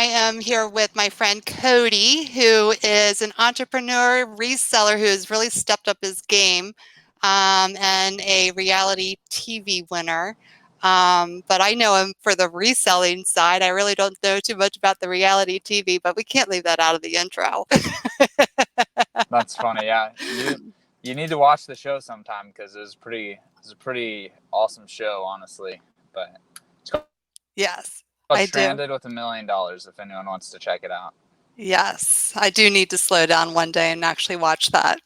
am here with my friend Cody, who is an entrepreneur reseller who has really stepped up his game, and a reality TV winner. But I know him for the reselling side. I really don't know too much about the reality TV, but we can't leave that out of the intro. That's funny. Yeah, you need to watch the show sometime because it's a pretty awesome show, honestly. But it's called Yes, I do. Stranded with $1 million. If anyone wants to check it out. Yes, I do need to slow down one day and actually watch that.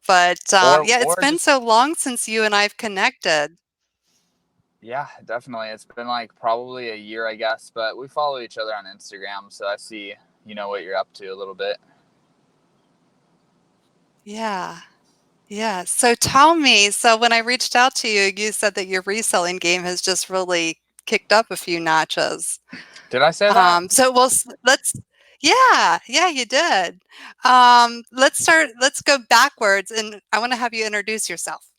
But yeah, it's Or been just so long since you and I've connected. yeah, definitely. It's been like probably a year, I guess. But we follow each other on Instagram, so I see what you're up to a little bit. Yeah. Yeah. So tell me, so when I reached out to you, you said that your reselling game has just really kicked up a few notches. Did I say that? So let's, yeah, yeah, you did. Let's go backwards, and I want to have you introduce yourself.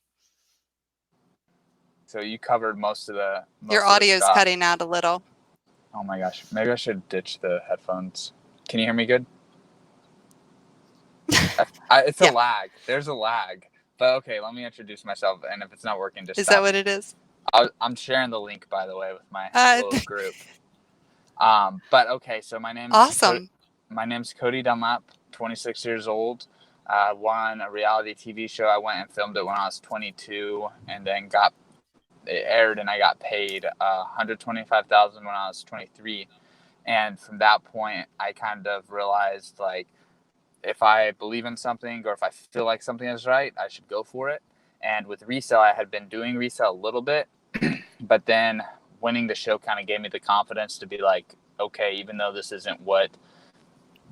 So you covered Your most of the audio's stuff. cutting out a little. Oh my gosh, maybe I should ditch the headphones. Can you hear me good? It's a Yeah. lag. There's a lag. But okay, let me introduce myself, and if it's not working, just Is that stop what me. it is? I'm sharing the link, by the way, with my Uh, little group. But okay, so awesome. my name's Cody Dunlap, 26 years old. Won a reality TV show. I went and filmed it when I was 22, and then it aired, and I got paid $125,000 when I was 23. And from that point, I kind of realized like if I believe in something or if I feel like something is right, I should go for it. And with resale, I had been doing resale a little bit, but then winning the show kind of gave me the confidence to be like, okay, even though this isn't what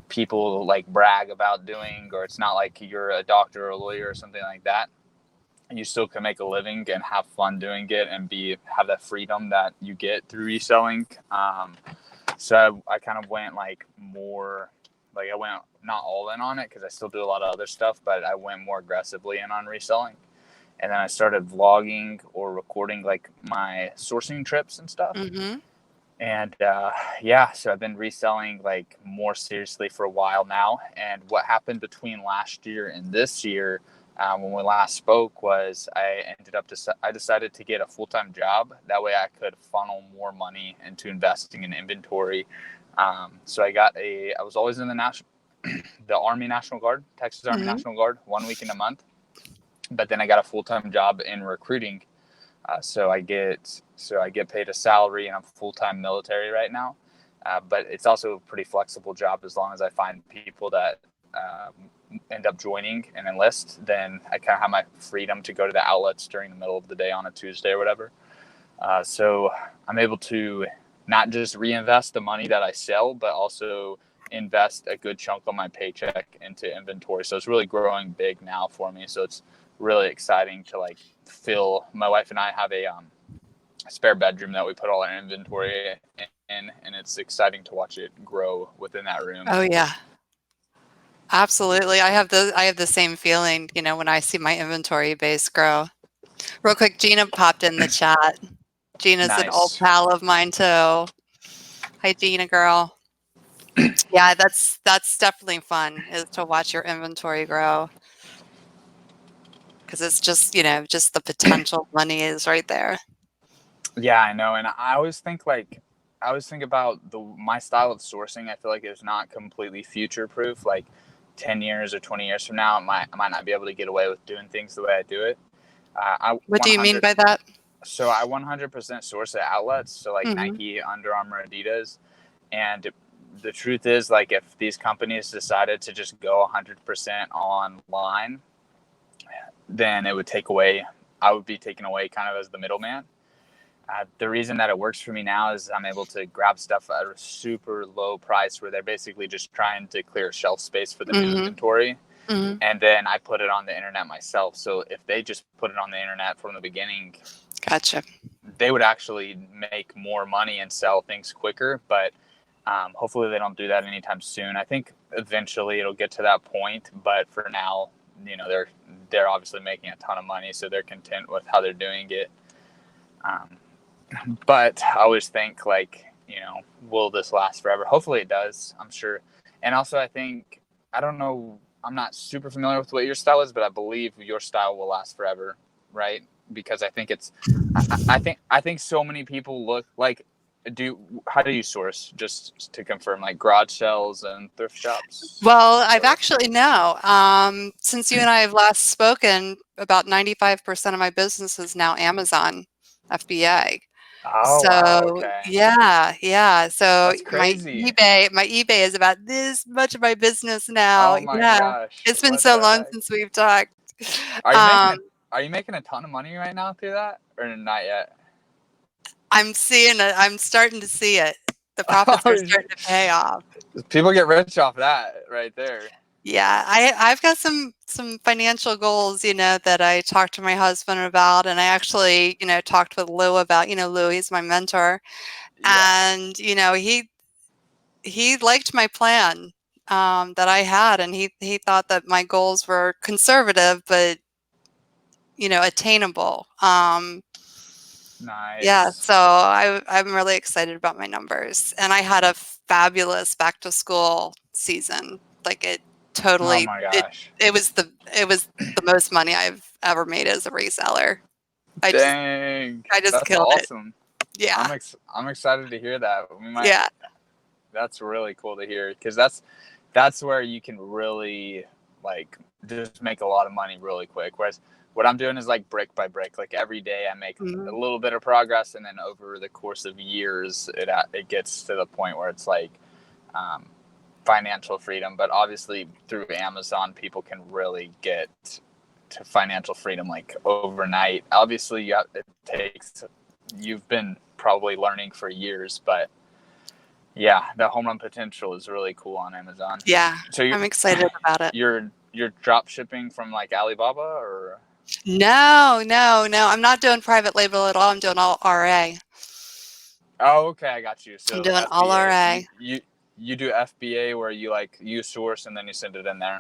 people like brag about doing, or it's not like you're a doctor or a lawyer or something like that, you still can make a living and have fun doing it and have that freedom that you get through reselling. So I kind of went like more, like I went not all in on it because I still do a lot of other stuff, but I went more aggressively in on reselling. And then I started vlogging or recording like my sourcing trips and stuff. Mm-hmm. And yeah, so I've been reselling like more seriously for a while now. And what happened between last year and this year, when we last spoke, was I decided to get a full-time job. That way I could funnel more money into investing in inventory. So I was always in the Army National Guard, Texas Army Mm-hmm. National Guard, 1 week in a month. But then I got a full-time job in recruiting. So I get paid a salary, and I'm full-time military right now. But it's also a pretty flexible job as long as I find people that end up joining and enlist. Then I kind of have my freedom to go to the outlets during the middle of the day on a Tuesday or whatever. So I'm able to not just reinvest the money that I sell, but also invest a good chunk of my paycheck into inventory. So it's really growing big now for me. So it's really exciting to like fill. My wife and I have a spare bedroom that we put all our inventory in, and it's exciting to watch it grow within that room. Oh yeah. Absolutely. I have the same feeling, when I see my inventory base grow. Real quick, Gina popped in the chat. Gina's an old Nice. pal of mine too. Hi, Gina girl. Yeah, that's definitely fun, is to watch your inventory grow. Because it's just, just the potential money is right there. Yeah, I know. And I always think about my style of sourcing. I feel like it's not completely future proof. Like 10 years or 20 years from now, I might not be able to get away with doing things the way I do it. What do you mean by that? So I 100% source at outlets. So like Mm-hmm. Nike, Under Armour, Adidas. And the truth is, like, if these companies decided to just go 100% online, then I would be taken away kind of as the middleman. The reason that it works for me now is I'm able to grab stuff at a super low price where they're basically just trying to clear shelf space for the new inventory. Mm-hmm. And then I put it on the internet myself. So if they just put it on the internet from the beginning, Gotcha. they would actually make more money and sell things quicker. But hopefully they don't do that anytime soon. I think eventually it'll get to that point. But for now, they're obviously making a ton of money, so they're content with how they're doing it. But I always think, like, will this last forever? Hopefully it does, I'm sure. And also, I think, I don't know, I'm not super familiar with what your style is, but I believe your style will last forever, right? Because I think I think so many people look like, how do you source, just to confirm, like garage sales and thrift shops? Well, I've Or actually no. Since you and I have last spoken, about 95% of my business is now Amazon FBA. oh wow, So okay, yeah, yeah. So that's crazy. My eBay is about this much of my business now. Oh my Yeah. gosh, It's been what so the long heck? since we've talked. Are you making Um, a are you making a ton of money right now through that, or not yet? I'm seeing it. I'm starting to see it. The profits are starting to pay off. People get rich off that right there. Yeah, I've got some financial goals, that I talked to my husband about, and I actually, talked with Lou about, Lou, he's my mentor, Yeah, and he liked my plan that I had, and he thought that my goals were conservative, but attainable. Yeah, nice. so I'm really excited about my numbers, and I had a fabulous back to school season. Like it Oh totally my it gosh. it was the most money I've ever made as a reseller. I just Dang, I just that's killed it. awesome. Yeah. I'm excited to hear that. We might. Yeah. That's really cool to hear, because that's where you can really, like, just make a lot of money really quick. Whereas what I'm doing is like brick by brick. Like every day I make a Mhm. little bit of progress, and then over the course of years, it gets to the point where it's like, um, financial freedom. But obviously through Amazon, people can really get to financial freedom like overnight. Obviously, it takes, you've been probably learning for years, but yeah, the home run potential is really cool on Amazon. Yeah. So you're I'm excited about it. you're drop shipping from like Alibaba, or? No, no, no. I'm not doing private label at all. I'm doing all RA. Oh, okay, I got you. I'm So doing all FBA, RA. you do FBA, where you source and then you send it in there.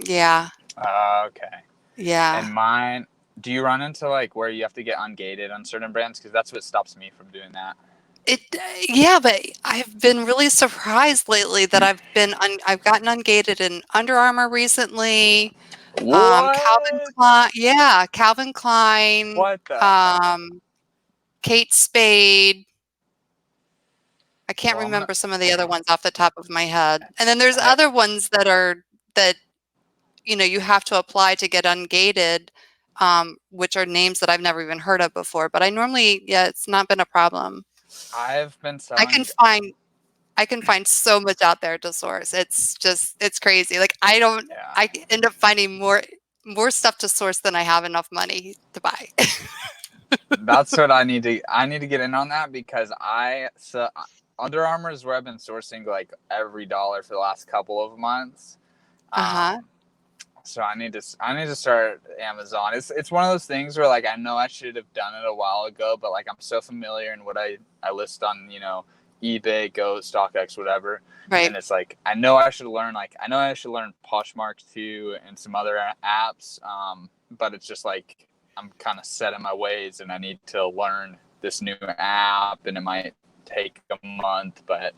Yeah. Okay. Yeah. And mine, do you run into like where you have to get ungated on certain brands? Because that's what stops me from doing that. It yeah, but I've been really surprised lately that I've gotten ungated in Under Armour recently, Calvin What? Klein, yeah, Calvin Klein, What the heck? um, Kate Spade. I can't Well, remember some of the other ones off the top of my head. And then there's I other ones that you have to apply to get ungated, which are names that I've never even heard of before. But I normally, yeah, it's not been a problem. I've been I can selling. find I can find so much out there to source. It's crazy. Like Yeah, I end up finding more stuff to source than I have enough money to buy. that's what I need to get in on that, because Under Armour is where I've been sourcing like every dollar for the last couple of months. Uh-huh. Um, so I need to start Amazon. It's one of those things where, like, I know I should have done it a while ago, but like I'm so familiar in what I list on, eBay, Go, StockX, whatever. Right. And it's like I know I should learn Poshmark too, and some other apps. But it's just like I'm kind of set in my ways, and I need to learn this new app, and it might take a month, but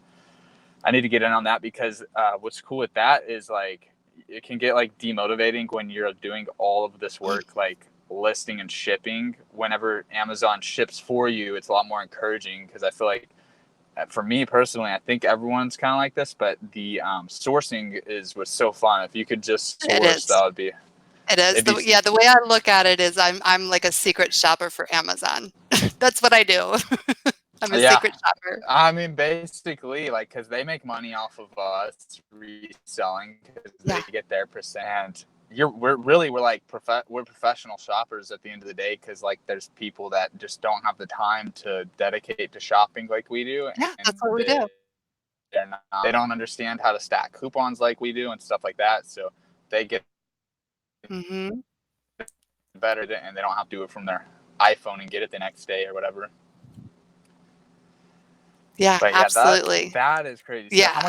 I need to get in on that, because what's cool with that is, like, it can get like demotivating when you're doing all of this Mm. work, like listing and shipping. Whenever Amazon ships for you, it's a lot more encouraging, because I feel like, for me personally, I think everyone's kind of like this, but the sourcing was so fun. If you could just It source, that is. would be It is. it'd be The way I look at it is I'm like a secret shopper for Amazon. That's what I do. I'm a yeah. secret shopper. I mean, basically, like, because they make money off of us reselling, because they Yeah. get their percent. We're like we're professional shoppers at the end of the day, because like there's people that just don't have the time to dedicate to shopping like we do, Yeah, and that's what we do. they don't understand how to stack coupons like we do and stuff like that. So they get Mhm. better, and they don't have to do it from their iPhone and get it the next day or whatever. Yeah, But yeah, that absolutely. that is crazy. So Yeah. how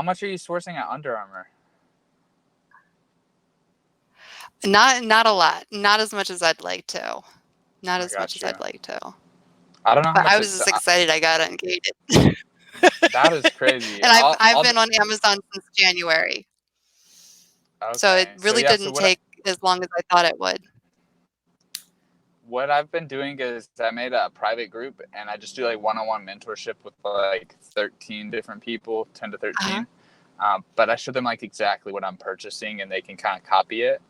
much are you sourcing at Under Armour? Not a lot. Not as much as I'd like to. Not I as much got as you. I'd like to. I don't know how But I much was it's. just excited I got engaged. That is crazy. And I've been on Amazon since January. So it Okay. So really yeah. So didn't take as long as I thought it would. what I've been doing is I made a private group and I just do like one-on-one mentorship with like 13 different people, 10 to Uh-huh. 13. But I show them like exactly what I'm purchasing and they can kind of copy it.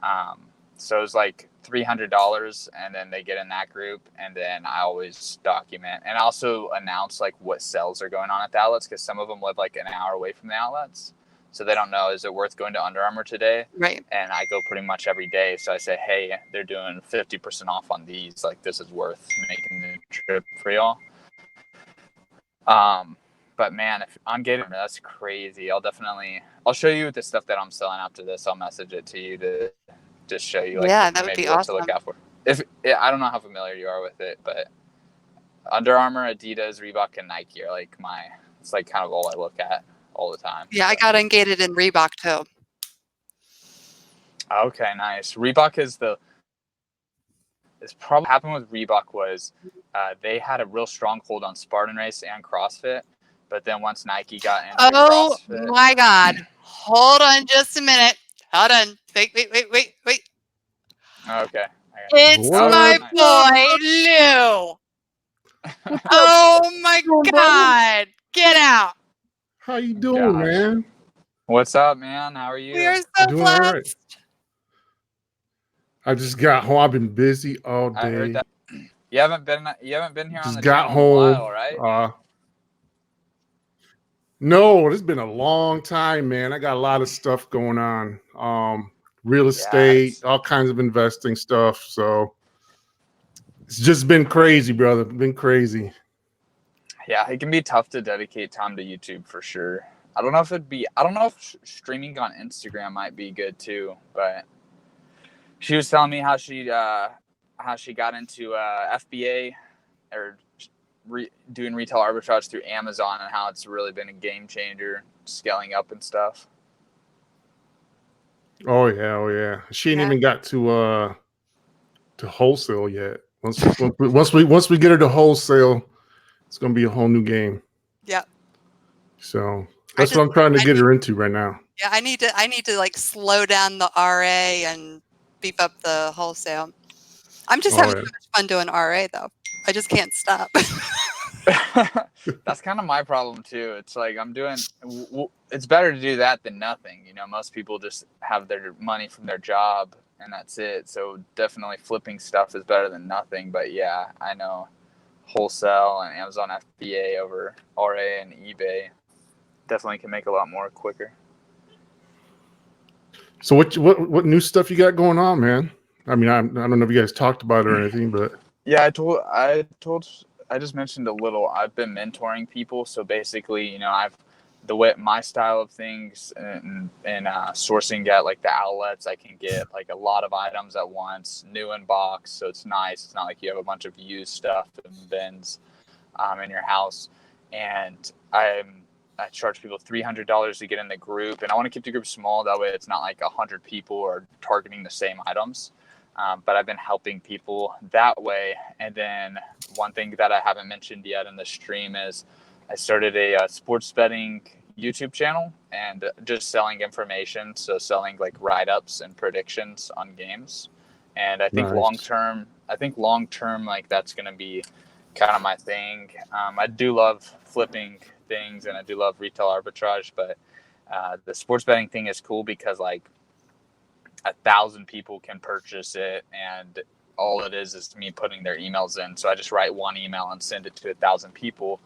Um, so it's like $300 and then they get in that group and then I always document and also announce like what sales are going on at the outlets because some of them live like an hour away from the outlets. So they don't know, is it worth going to Under Armour today? Right. And I go pretty much every day. So I say, hey, they're doing 50% off on these. Like, this is worth making the trip for y'all. But man, if I'm getting that's crazy. I'll show you the stuff that I'm selling after this. I'll message it to you to just show you like Yeah, that would maybe be what to look awesome. out for. I don't know how familiar you are with it, but Under Armour, Adidas, Reebok, and Nike are like it's like kind of all I look at all the time. Yeah, I got engaged in Reebok too. Okay, nice. Reebok it's probably what happened with Reebok was they had a real stronghold on Spartan Race and CrossFit, but then once Nike got into Oh CrossFit, my God. Hold on just a minute. Hold on. Wait. okay, It's What my up? nice. boy, Lou. What's up? Oh my How you doing, brother? God. Get out. How you doing, Gosh, man? what's up, man? How are We you? are so Doing all right. blessed. I just got home. I've been busy all I heard day. that you haven't been here on Just the got channel in a home. while, right? No, it's been a long time, man. I got a lot of stuff going on. Real estate, Yes. all kinds of investing stuff. So it's just been crazy, brother. Been crazy. Yeah, it can be tough to dedicate time to YouTube for sure. I don't know if streaming on Instagram might be good too, but she was telling me how she got into FBA or doing retail arbitrage through Amazon and how it's really been a game changer, scaling up and stuff. Oh yeah. She ain't Yeah. even got to wholesale yet. Once we get her to wholesale, it's gonna be a whole new game. Yeah. So I that's what just, I'm trying to I get need, her into right now. yeah, I need to like slow down the RA and beef up the wholesale. I'm just Oh having yeah. so much fun doing RA though. I just can't stop. That's kind of my problem too. It's like it's better to do that than nothing. You know, most people just have their money from their job and that's it. So definitely flipping stuff is better than nothing. But yeah, I know wholesale and Amazon FBA over RA and eBay definitely can make a lot more quicker. So what new stuff you got going on, man? I mean, I don't know if you guys talked about it or anything, but Yeah, I just mentioned a little. I've been mentoring people, so basically, you know, the way my style of things and sourcing at like the outlets, I can get like a lot of items at once, new in box, so it's nice. It's not like you have a bunch of used stuff in bins in your house, and I charge people $300 to get in the group, and I want to keep the group small. That way, it's not like 100 people are targeting the same items. But I've been helping people that way. And then one thing that I haven't mentioned yet in the stream is I started a sports betting YouTube channel and just selling information. So selling like write-ups and predictions on games. And nice. I think long term, like that's going to be kind of my thing. I do love flipping things and I do love retail arbitrage, but the sports betting thing is cool because like 1,000 people can purchase it and all it is me putting their emails in. So I just write one email and send it to 1,000 people.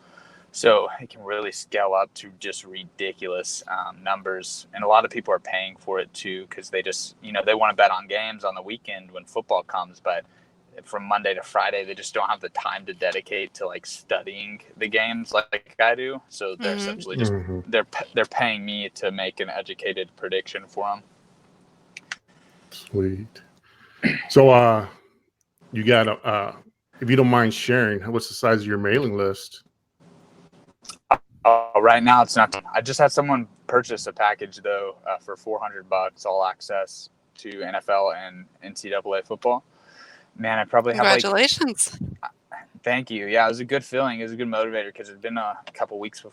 So it can really scale up to just ridiculous numbers. And a lot of people are paying for it too because they just, you know, they want to bet on games on the weekend when football comes. But from Monday to Friday, they just don't have the time to dedicate to like studying the games like I do. So they're essentially just, they're paying me to make an educated prediction for them. Sweet. So you got if you don't mind sharing, what's the size of your mailing list? Right now it's not. I just had someone purchase a package though for $400, all access to NFL and NCAA football. Man, I probably have like Congratulations. Thank you. Yeah, it was a good feeling. It was a good motivator because it'd been a couple weeks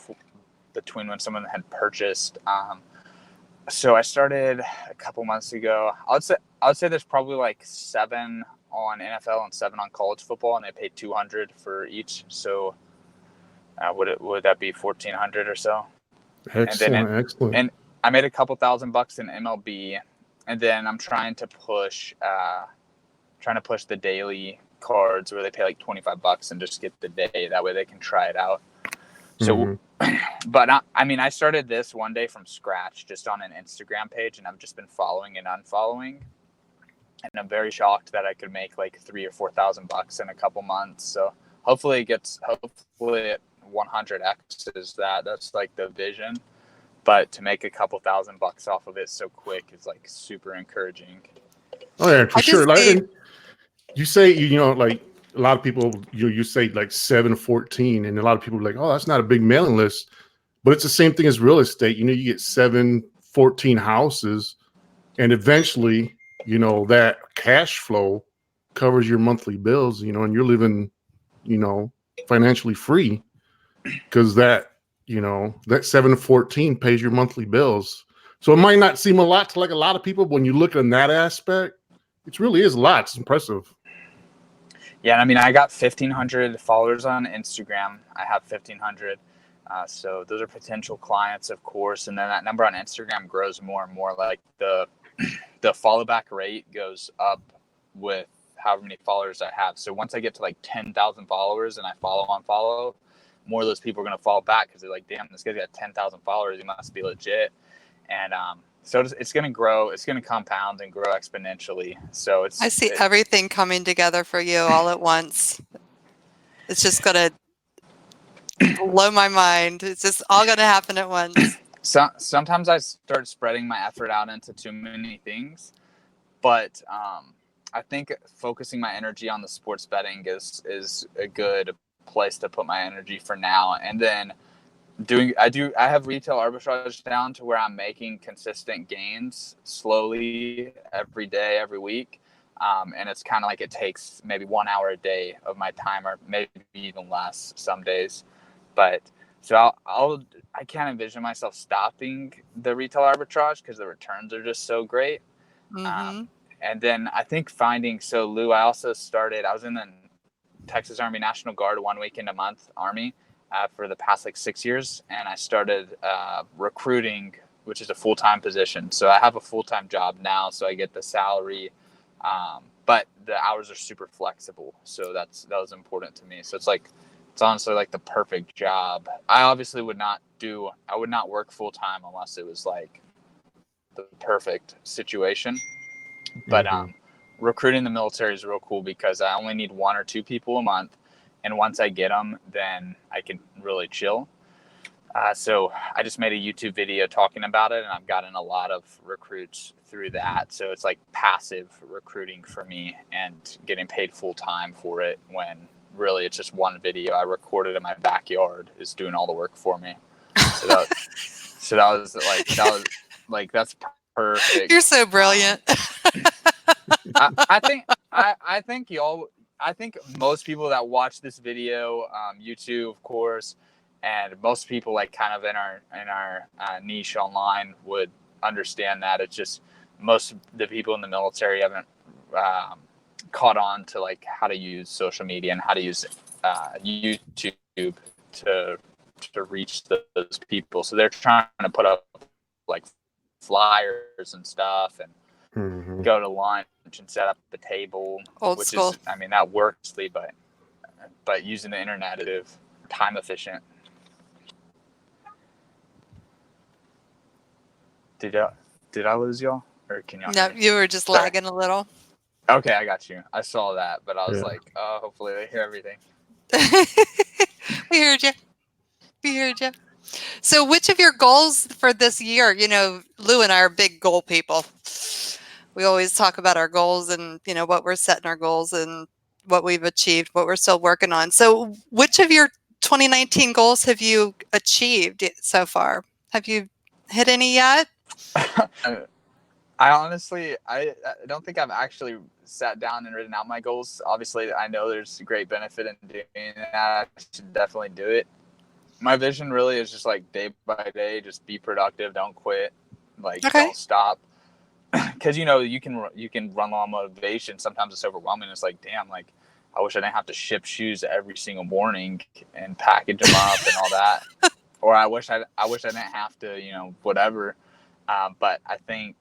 between when someone had purchased. So I started a couple months ago. I would say there's probably like 7 on NFL and 7 on college football, and they pay $200 for each. So would that be $1,400 or so? Excellent, excellent. And I made a couple $1,000 in MLB, and then I'm trying to push the daily cards where they pay like $25 and just get the day. That way they can try it out. So, but I started this one day from scratch, just on an Instagram page, and I've just been following and unfollowing. And I'm very shocked that I could make like $3,000 or $4,000 in a couple months. So hopefully it 100x is that. That's like the vision. But to make a couple $1,000 off of it so quick is like super encouraging. Oh yeah, for sure. Like, you say, like a lot of people, you say like 714, and a lot of people are like, oh, that's not a big mailing list, but it's the same thing as real estate. You get 714 houses, and eventually, that cash flow covers your monthly bills, and you're living, financially free because that 714 pays your monthly bills. So it might not seem a lot to like a lot of people, but when you look at that aspect, it really is a lot. It's impressive. Yeah, I mean, I got 1,500 followers on Instagram. I have 1,500. So those are potential clients, of course. And then that number on Instagram grows more and more. Like the follow back rate goes up with however many followers I have. So once I get to like 10,000 followers and I follow, more of those people are going to follow back because they're like, damn, this guy's got 10,000 followers. He must be legit. And so it's going to grow. It's going to compound and grow exponentially. So I see everything coming together for you all at once. It's just going to blow my mind. It's just all going to happen at once. Sometimes I start spreading my effort out into too many things, but I think focusing my energy on the sports betting is a good place to put my energy for now. And then I have retail arbitrage down to where I'm making consistent gains slowly every day, every week. And it's kind of like it takes maybe 1 hour a day of my time, or maybe even less some days. But so I can't envision myself stopping the retail arbitrage because the returns are just so great. Mm-hmm. And then I think Lou, I was in the Texas Army National Guard 1 weekend a month Army for the past like 6 years. And I started recruiting, which is a full-time position. So I have a full-time job now, so I get the salary. But the hours are super flexible. So that was important to me. So it's honestly like the perfect job. I obviously would not work full-time unless it was like the perfect situation. But recruiting the military is real cool because I only need 1 or 2 people a month. And once I get them, then I can really chill. So I just made a YouTube video talking about it, and I've gotten a lot of recruits through that. So it's like passive recruiting for me and getting paid full time for it, when really it's just one video I recorded in my backyard is doing all the work for me. So that was that's perfect. You're so brilliant. I think most people that watch this video, YouTube, of course, and most people like kind of in our niche online would understand that. It's just most of the people in the military haven't caught on to like how to use social media and how to use YouTube to reach those people. So they're trying to put up like flyers and stuff and go to lunch and set up the table. Old school. That works, but using the internet is time efficient. Did I lose y'all, or can y'all? No, you were just lagging a little. Okay, I got you. I saw that, but I was like, oh, hopefully they hear everything. We heard you. So which of your goals for this year, Lou and I are big goal people. We always talk about our goals and, what we're setting our goals and what we've achieved, what we're still working on. So which of your 2019 goals have you achieved so far? Have you hit any yet? I honestly, I don't think I've actually sat down and written out my goals. Obviously, I know there's great benefit in doing that. I should definitely do it. My vision really is just like day by day, just be productive, don't quit, like Okay. don't stop. Because you can run low on motivation. Sometimes it's overwhelming. It's like, damn, like I wish I didn't have to ship shoes every single morning and package them up and all that. Or I wish I didn't have to, whatever. But I think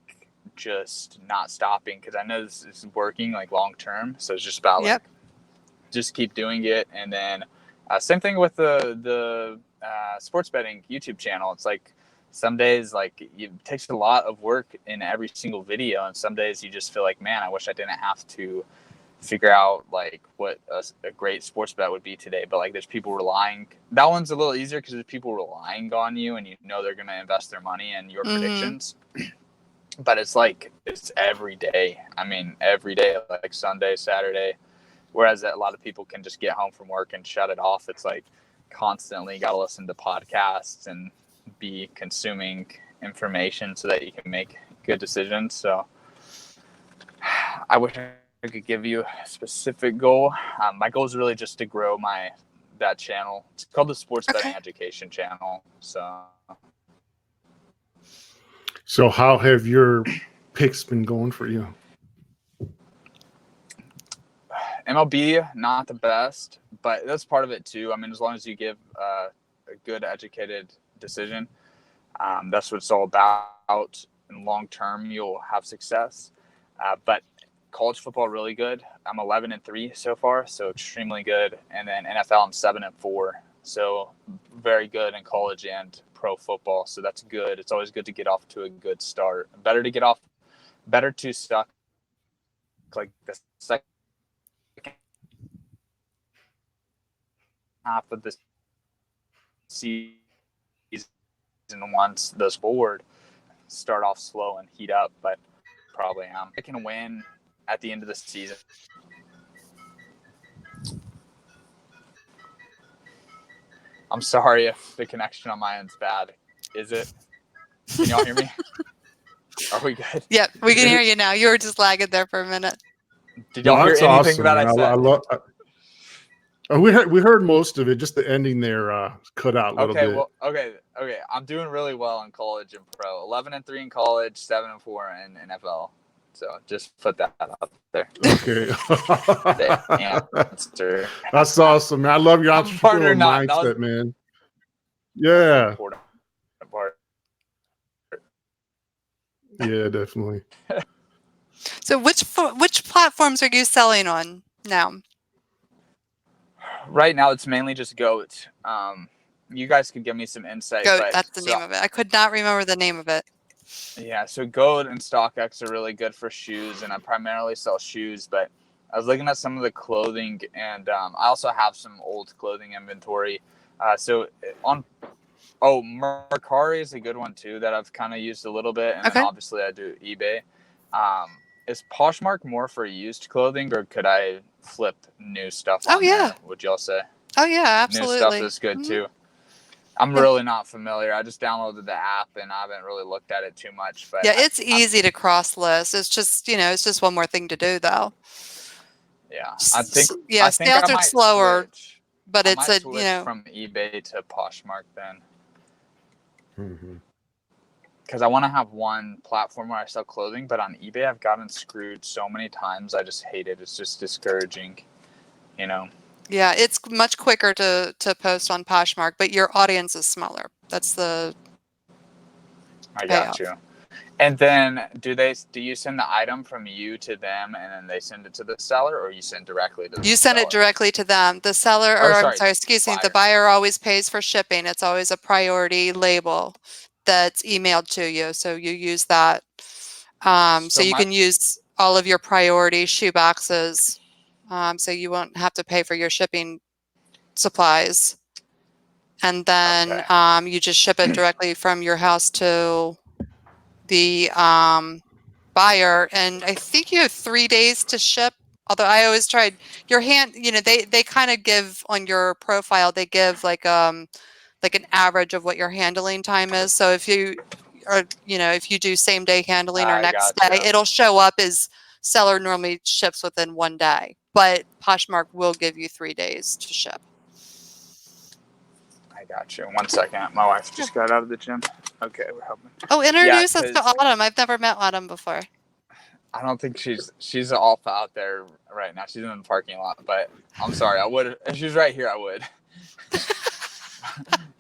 just not stopping, because I know this is working like long term. So it's just about like just keep doing it. And then same thing with the sports betting YouTube channel. It's like some days like it takes a lot of work in every single video, and some days you just feel like, man, I wish I didn't have to figure out like what a great sports bet would be today. But like there's people relying, that one's a little easier because there's people relying on you and they're going to invest their money in your predictions. But it's like it's every day. I mean, every day, like Sunday, Saturday. Whereas a lot of people can just get home from work and shut it off. It's like constantly got to listen to podcasts and be consuming information so that you can make good decisions. So I wish I could give you a specific goal. My goal is really just to grow that channel. It's called the Sports Betting Education Channel. So how have your picks been going for you? MLB, not the best, but that's part of it too. I mean, as long as you give a good, educated decision, that's what it's all about. In long term, you'll have success. But college football, really good. I'm 11-3 so far, so extremely good. And then NFL, I'm 7-4, so very good in college and pro football. So that's good. It's always good to get off to a good start. Better to suck like the second half of the season once those forward start off slow and heat up, but probably I can win at the end of the season. I'm sorry if the connection on my end's bad. Is it? Can y'all hear me? Are we good? Yep, we can hear you now. You were just lagging there for a minute. Did y'all hear anything awesome, that man. I said? We heard most of it. Just the ending there cut out a little bit. Well, okay. I'm doing really well in college and pro. 11-3 in college, 7-4 in NFL. So just put that up there. Okay. Answer. That's awesome, man. I love your entrepreneurial mindset, man. Yeah. Yeah, definitely. So which platforms are you selling on now? Right now, it's mainly just Goat. You guys could give me some insight. Goat, that's the name of it. I could not remember the name of it. Yeah, so Goat and StockX are really good for shoes, and I primarily sell shoes, but I was looking at some of the clothing, and I also have some old clothing inventory. Mercari is a good one too that I've kind of used a little bit, and then obviously I do eBay. Is Poshmark more for used clothing, or could I flip new stuff on there, would y'all say? Oh yeah, absolutely. New stuff is good too. I'm really not familiar. I just downloaded the app and I haven't really looked at it too much. But yeah, it's easy to cross list. It's just it's just one more thing to do though. Yeah, I think sales are slower, but it's switch from eBay to Poshmark then. Because I want to have one platform where I sell clothing, but on eBay I've gotten screwed so many times. I just hate it. It's just discouraging, Yeah, it's much quicker to post on Poshmark, but your audience is smaller. That's the I got you. And then do you send the item from you to them and then they send it to the seller, or you send directly to the You send seller? it directly to them. The seller, the buyer always pays for shipping. It's always a priority label that's emailed to you. So you use that. So you can use all of your priority shoe boxes. So you won't have to pay for your shipping supplies. And then you just ship it directly from your house to the buyer. And I think you have 3 days to ship. Although I always tried your hand, they kind of give on your profile, they give like an average of what your handling time is. So if you, or if you do same day handling or I next gotcha. day, it'll show up as seller normally ships within 1 day, but Poshmark will give you 3 days to ship. I got you. 1 second. My wife just got out of the gym. Okay, we're helping. Oh, introduce us to Autumn. I've never met Autumn before. I don't think she's off out there right now. She's in the parking lot, but I'm sorry. I would if she was right here. I would.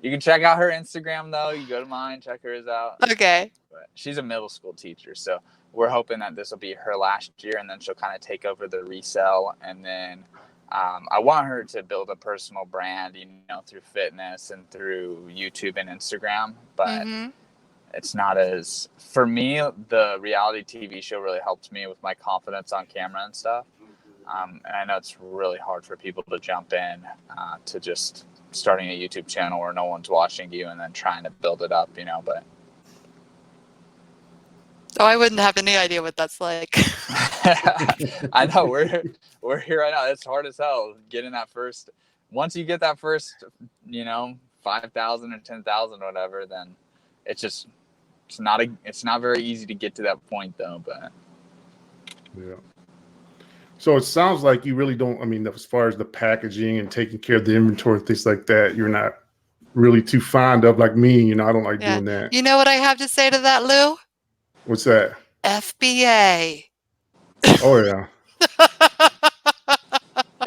You can check out her Instagram though. You go to mine, check hers out. Okay. But she's a middle school teacher, so we're hoping that this will be her last year, and then she'll kind of take over the resell, and then I want her to build a personal brand, through fitness and through YouTube and Instagram, but it's not as, for me, the reality TV show really helped me with my confidence on camera and stuff. And I know it's really hard for people to jump in to just starting a YouTube channel where no one's watching you and then trying to build it up, but. Oh, I wouldn't have any idea what that's like. I know we're here right now. It's hard as hell getting that first. Once you get that first, 5,000 or 10,000 or whatever, then it's not very easy to get to that point though. But yeah. So it sounds like you really don't. I mean, as far as the packaging and taking care of the inventory, things like that, you're not really too fond of. Like me, I don't like doing that. You know what I have to say to that, Lou? What's that? FBA. Oh yeah.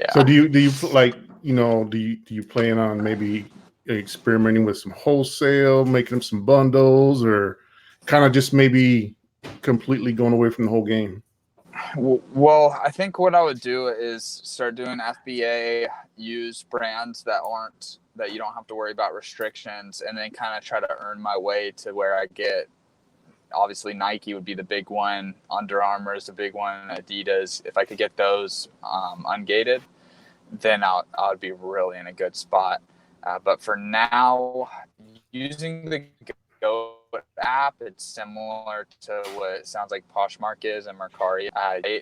Yeah. So do you like, do you plan on maybe experimenting with some wholesale, making them some bundles, or kind of just maybe completely going away from the whole game? Well, I think what I would do is start doing FBA, use brands that you don't have to worry about restrictions, and then kind of try to earn my way to where I get. Obviously, Nike would be the big one. Under Armour is the big one. Adidas. If I could get those ungated, then I would be really in a good spot. But for now, using the Go app, it's similar to what it sounds like Poshmark is and Mercari.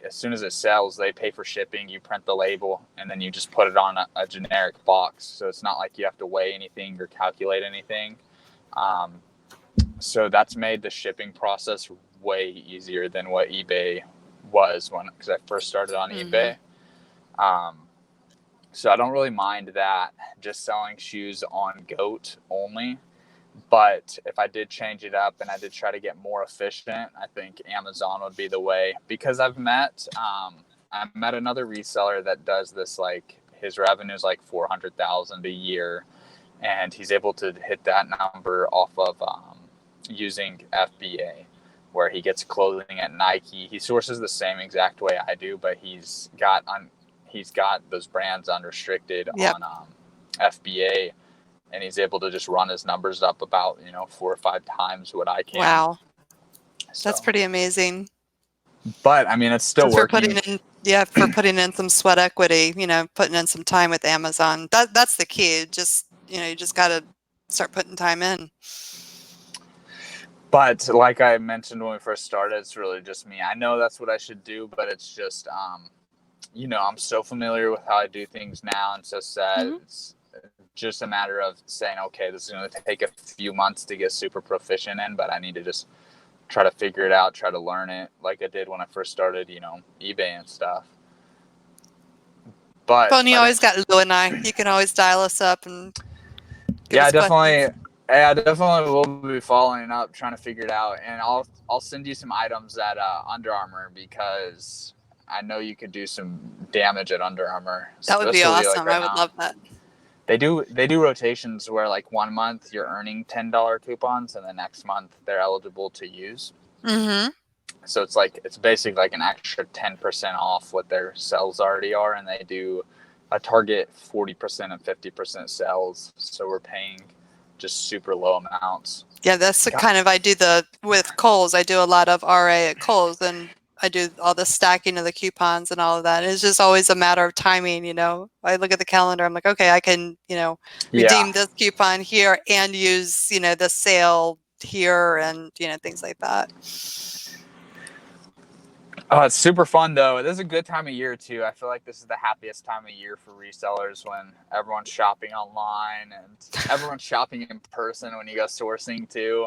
As soon as it sells, they pay for shipping. You print the label, and then you just put it on a generic box. So it's not like you have to weigh anything or calculate anything. So that's made the shipping process way easier than what eBay was because I first started on eBay. So I don't really mind that, just selling shoes on GOAT only. But if I did change it up and I did try to get more efficient, I think Amazon would be the way, because I met another reseller that does this, like his revenue is like 400,000 a year, and he's able to hit that number off of using FBA, where he gets clothing at Nike. He sources the same exact way I do, but he's got those brands unrestricted on FBA, and he's able to just run his numbers up about 4 or 5 times what I can. Wow, that's pretty amazing. But I mean, it's still working. For putting in some sweat equity, putting in some time with Amazon. That's the key. Just you just got to start putting time in. But like I mentioned when we first started, it's really just me. I know that's what I should do, but it's just, I'm so familiar with how I do things now and so sad. It's just a matter of saying, okay, this is going to take a few months to get super proficient in, but I need to just try to figure it out, try to learn it like I did when I first started, eBay and stuff. But you always got Lou and I. You can always dial us up and I definitely will be following up, trying to figure it out, and I'll send you some items at Under Armour, because I know you could do some damage at Under Armour. That would be awesome. I would love that. They do rotations where, like, 1 month you're earning $10 coupons, and the next month they're eligible to use. So it's basically like an extra 10% off what their sales already are, and they do a target 40% and 50% sales. So we're paying just super low amounts. Yeah, that's the kind of, with Kohl's, I do a lot of RA at Kohl's, and I do all the stacking of the coupons and all of that. It's just always a matter of timing, I look at the calendar, I'm like, okay, I can, redeem this coupon here and use, the sale here and, things like that. Oh, it's super fun though. This is a good time of year too. I feel like this is the happiest time of year for resellers, when everyone's shopping online and everyone's shopping in person when you go sourcing too.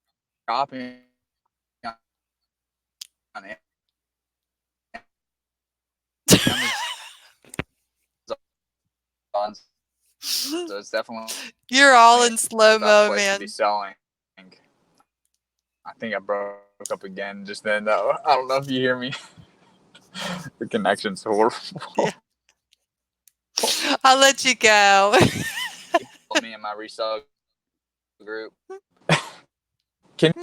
shopping on Amazon, so it's definitely You're all in the slow-mo, best place to man. be selling. I think I broke up again just then, though. I don't know if you hear me. The connection's horrible. Yeah. I'll let you go. Follow me in my reseller group. Can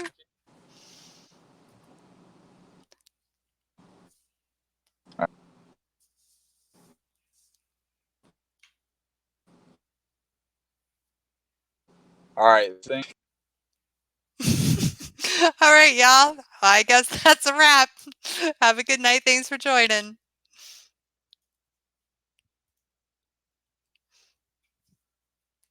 all right. All right, y'all. I guess that's a wrap. Have a good night. Thanks for joining.